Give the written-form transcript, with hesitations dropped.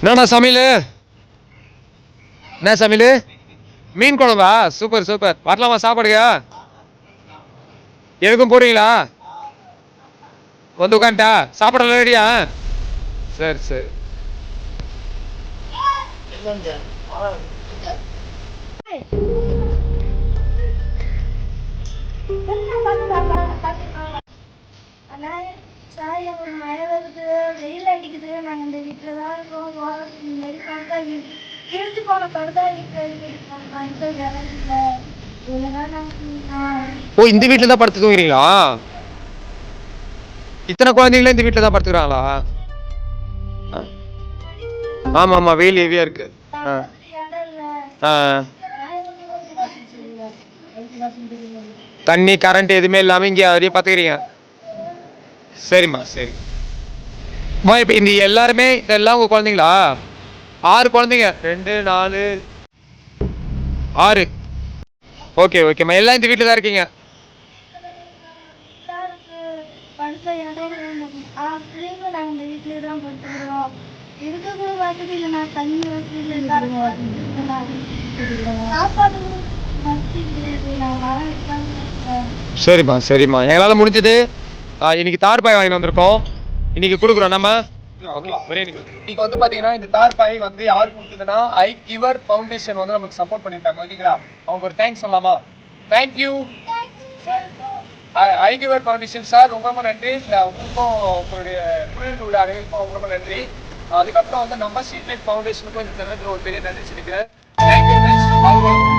என்னண்ணா சமையல்? என்ன சமையல்? மீன் குழம்பா? Super super. வரலாமா சாப்பாடுக்கா? எதுக்கும் போறீங்களா? வந்து உட்காந்துட்டா சாப்பாடு ரெடியா? சரி சரி. மழை வருது, வெயில் அடிக்குது. நாங்க இந்த வீட்டுல தான் இருக்கோம். இழுத்து போன படுதா வீட்டுல ஓ, இந்த வீட்டுல தான் படுத்து தூங்குறீங்களா? இத்தனை குழந்தைங்களே இந்த வீட்டுல தான் படுத்துக்கிறாங்களா? ஆமா ஆமா, வெயில் ஹெவியா இருக்கு. தண்ணி கரண்ட் எதுவுமே இல்லாம இங்க வரையும் பாத்துக்கிறீங்க. சரிம்மா சரி. இப்ப இந்த எல்லாருமே இதெல்லாம் உங்க குழந்தைங்களா? 6 குழந்தைங்க. 2 4 6. ஓகே ஓகேம்மா, எல்லாம் இந்த வீட்டுல தான் இருக்கீங்க. படுத்த இடம் நாங்க இந்த வீட்டுல தான் படுத்துக்கிறோம். இருக்கிற வசதி இல்லைண்ணா, தண்ணி வசதி இல்லை, சாப்பாடு வசதி கிடையாது. சரிம்மா சரிம்மா, எங்களால் முடிஞ்சது. இன்னைக்கு தார்பாய் வாங்கி வந்திருக்கோம். இன்னைக்கு கொடுக்குறோம் நம்ம. இன்னைக்கு வந்து பாத்தீங்கன்னா இந்த தார்பாய் வந்து யாரு கொடுத்ததுன்னா ஐ கிவர் ஃபவுண்டேஷன் வந்து நமக்கு சப்போர்ட் பண்ணிட்டாங்க. ஓகேங்களா? அவங்க ஒரு தேங்க்ஸ் சொல்லலாமா? Thank you I giver foundation sir, ரொம்ப ரொம்ப நன்றி. உங்களுக்கும் உங்களுடைய தொழில் உள்ள அனைவருக்கும் ரொம்ப நன்றி. அதுக்கப்புறம் வந்து நம்ம ஸ்ட்ரீட் லைட் ஃபவுண்டேஷனுக்கும் இந்த தருணத்தில் ஒரு பெரிய நன்றி சொல்லிக்கிறேன். தேங்க்யூ.